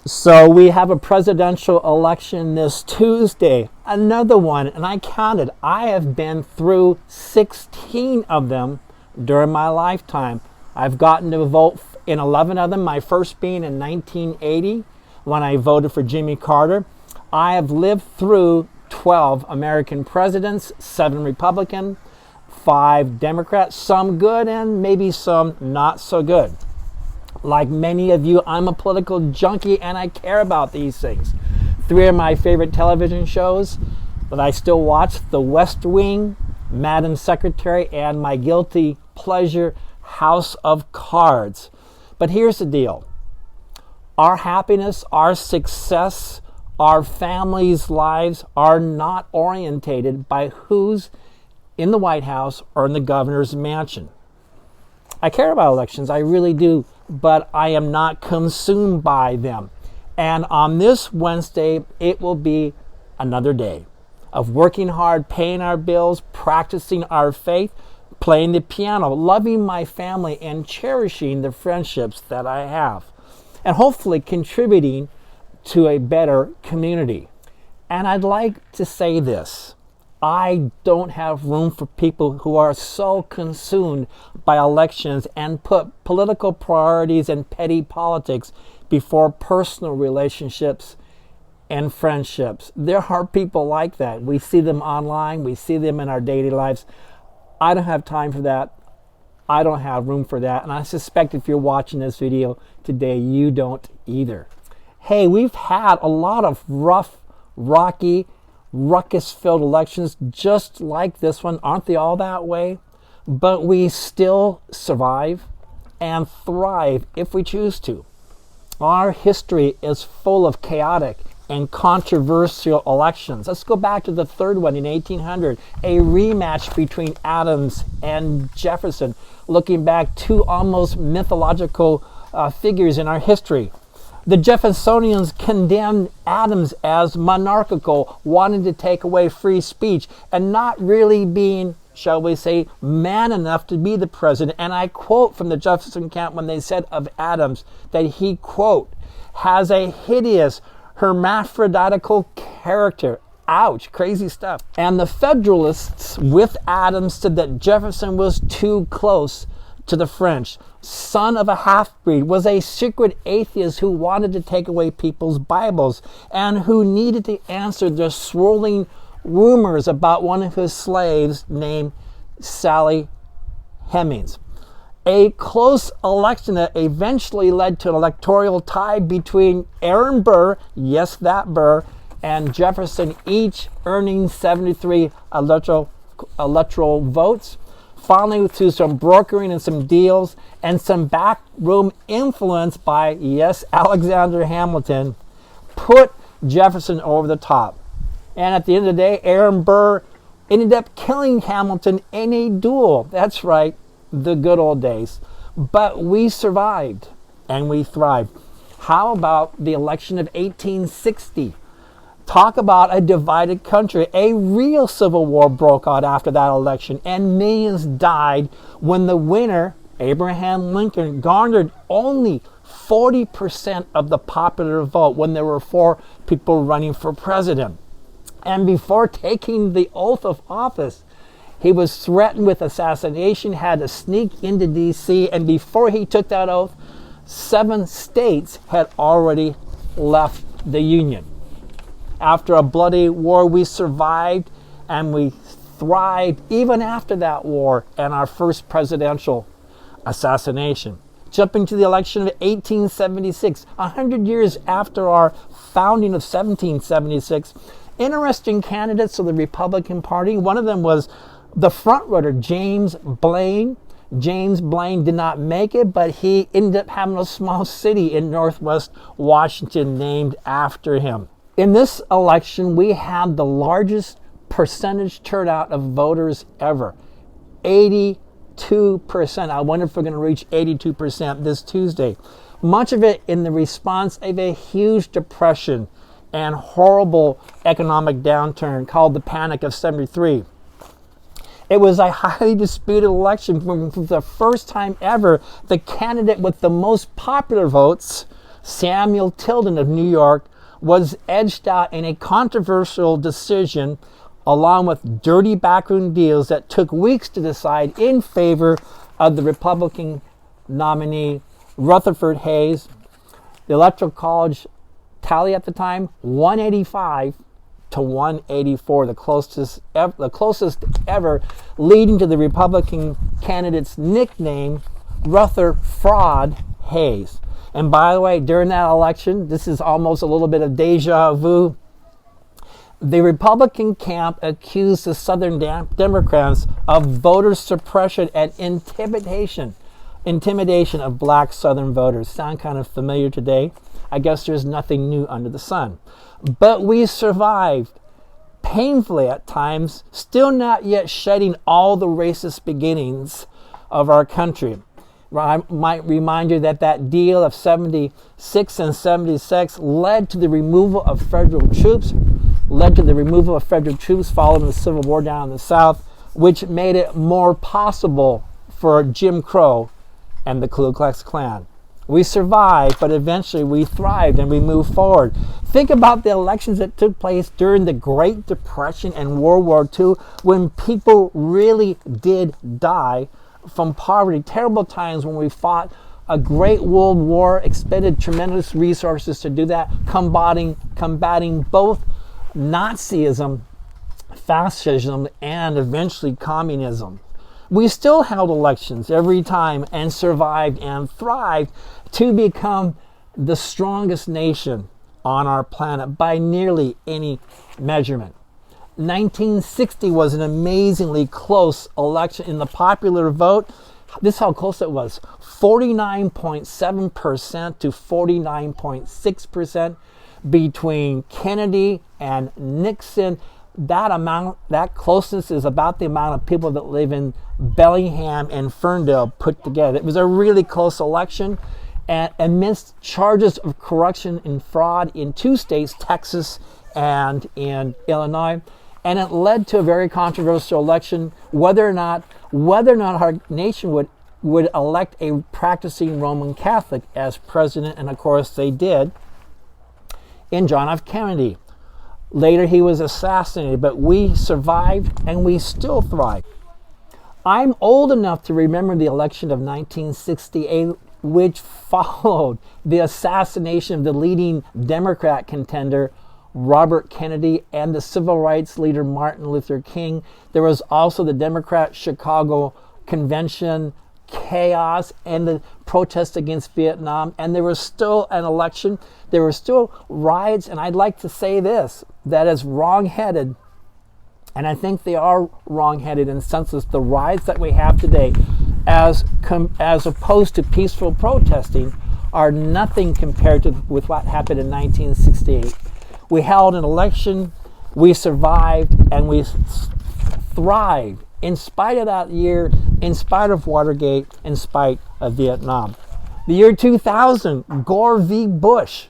So we have a presidential election this Tuesday, another one, and I counted. I have been through 16 of them during my lifetime. I've gotten to vote in 11 of them, my first being in 1980 when I voted for Jimmy Carter. I have lived through 12 American presidents, 7 Republican, 5 Democrats, some good and maybe some not so good. Like many of you, I'm a political junkie and I care about these things. 3 of my favorite television shows that I still watch: The West Wing, Madam Secretary, and my guilty pleasure, House of Cards. But here's the deal. Our happiness, our success, our families' lives are not orientated by who's in the White House or in the governor's mansion. I care about elections, I really do, but I am not consumed by them. And on this Wednesday, it will be another day of working hard, paying our bills, practicing our faith, playing the piano, loving my family, and cherishing the friendships that I have, and hopefully contributing to a better community. And I'd like to say this. I don't have room for people who are so consumed by elections and put political priorities and petty politics before personal relationships and friendships. There are people like that. We see them online. We see them in our daily lives. I don't have time for that. I don't have room for that. And I suspect if you're watching this video today, you don't either. Hey, we've had a lot of rough, rocky, ruckus-filled elections just like this one. Aren't they all that way? But we still survive and thrive if we choose to. Our history is full of chaotic and controversial elections. Let's go back to the third one in 1800, a rematch between Adams and Jefferson, looking back 2 almost mythological figures in our history. The Jeffersonians condemned Adams as monarchical, wanting to take away free speech, and not really being, shall we say, man enough to be the president. And I quote from the Jefferson camp when they said of Adams that he, quote, has a hideous hermaphroditical character. Ouch, crazy stuff. And the Federalists with Adams said that Jefferson was too close to the French. Son of a half-breed, was a secret atheist who wanted to take away people's Bibles and who needed to answer the swirling rumors about one of his slaves named Sally Hemings. A close election that eventually led to an electoral tie between Aaron Burr, yes, that Burr, and Jefferson, each earning 73 electoral votes. Finally, through some brokering and some deals and some backroom influence by, yes, Alexander Hamilton, put Jefferson over the top. And at the end of the day, Aaron Burr ended up killing Hamilton in a duel. That's right, the good old days. But we survived and we thrived. How about the election of 1860? Talk about a divided country. A real civil war broke out after that election, and millions died when the winner, Abraham Lincoln, garnered only 40% of the popular vote when there were 4 people running for president. And before taking the oath of office, he was threatened with assassination, had to sneak into D.C., and before he took that oath, 7 states had already left the Union. After a bloody war, we survived and we thrived even after that war and our first presidential assassination. Jumping to the election of 1876, 100 years after our founding of 1776, interesting candidates of the Republican Party. One of them was the front-runner, James Blaine. James Blaine did not make it, but he ended up having a small city in Northwest Washington named after him. In this election, we had the largest percentage turnout of voters ever, 82%. I wonder if we're going to reach 82% this Tuesday. Much of it in the response of a huge depression and horrible economic downturn called the Panic of '73. It was a highly disputed election. For the first time ever, the candidate with the most popular votes Samuel Tilden of New York, was edged out in a controversial decision along with dirty backroom deals that took weeks to decide in favor of the Republican nominee Rutherford Hayes. The Electoral College tally at the time, 185 to 184, the closest ever, leading to the Republican candidate's nickname, Rutherford Hayes. And by the way, during that election, this is almost a little bit of deja vu, the Republican camp accused the Southern Democrats of voter suppression and intimidation of black Southern voters. Sound kind of familiar today? I guess there's nothing new under the sun. But we survived, painfully at times, still not yet shedding all the racist beginnings of our country. I might remind you that that deal of 76 and 76 led to the removal of federal troops, following the Civil War down in the South, which made it more possible for Jim Crow and the Ku Klux Klan. We survived, but eventually we thrived and we moved forward. Think about the elections that took place during the Great Depression and World War II, when people really did die from poverty. Terrible times when we fought a great world war, expended tremendous resources to do that, combating both Nazism, fascism, and eventually communism. We still held elections every time and survived and thrived to become the strongest nation on our planet by nearly any measurement. 1960 was an amazingly close election in the popular vote. This is how close it was. 49.7% to 49.6% between Kennedy and Nixon. That closeness is about the amount of people that live in Bellingham and Ferndale put together. It was a really close election, and amidst charges of corruption and fraud in two states, Texas and in Illinois. And it led to a very controversial election, whether or not our nation would elect a practicing Roman Catholic as president, and of course they did, in John F. Kennedy. Later he was assassinated, but we survived and we still thrive. I'm old enough to remember the election of 1968, which followed the assassination of the leading Democrat contender, Robert Kennedy, and the civil rights leader Martin Luther King. There was also the Democrat Chicago Convention chaos and the protests against Vietnam, and there was still an election. There were still riots, and I'd like to say this, that is wrong-headed, and I think they are wrong-headed in senseless. The riots that we have today, as opposed to peaceful protesting, are nothing compared with what happened in 1968. We held an election, we survived, and we thrived in spite of that year, in spite of Watergate, in spite of Vietnam. The year 2000, Gore v. Bush,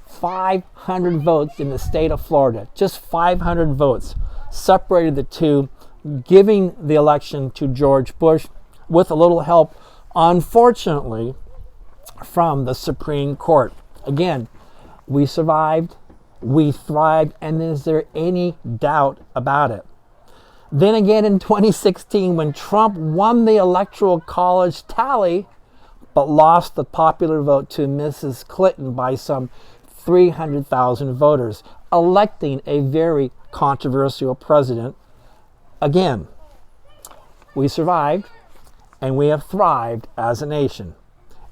500 votes in the state of Florida, just 500 votes separated the two, giving the election to George Bush with a little help, unfortunately, from the Supreme Court. Again, we survived, we thrived, and is there any doubt about it? Then again in 2016, when Trump won the Electoral College tally, but lost the popular vote to Mrs. Clinton by some 300,000 voters, electing a very controversial president. Again, we survived and we have thrived as a nation.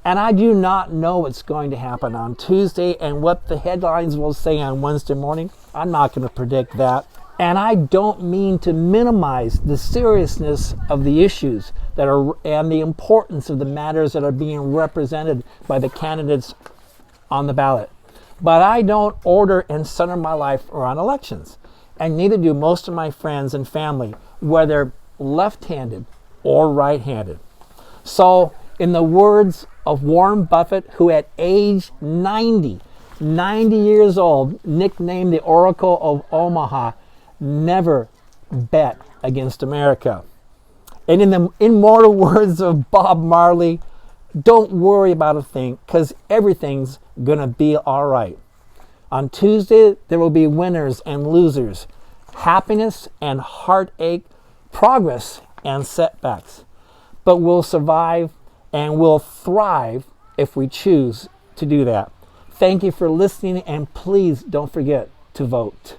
And I do not know what's going to happen on Tuesday and what the headlines will say on Wednesday morning. I'm not going to predict that. And I don't mean to minimize the seriousness of the issues that are and the importance of the matters that are being represented by the candidates on the ballot. But I don't order and center my life around elections. And neither do most of my friends and family, whether left-handed or right-handed. So, in the words of Warren Buffett, who at age 90 years old, nicknamed the Oracle of Omaha, never bet against America. And in the immortal words of Bob Marley, Don't worry about a thing, because everything's going to be all right. On Tuesday, there will be winners and losers, happiness and heartache, progress and setbacks. But we'll survive and we'll thrive if we choose to do that. Thank you for listening, and please don't forget to vote.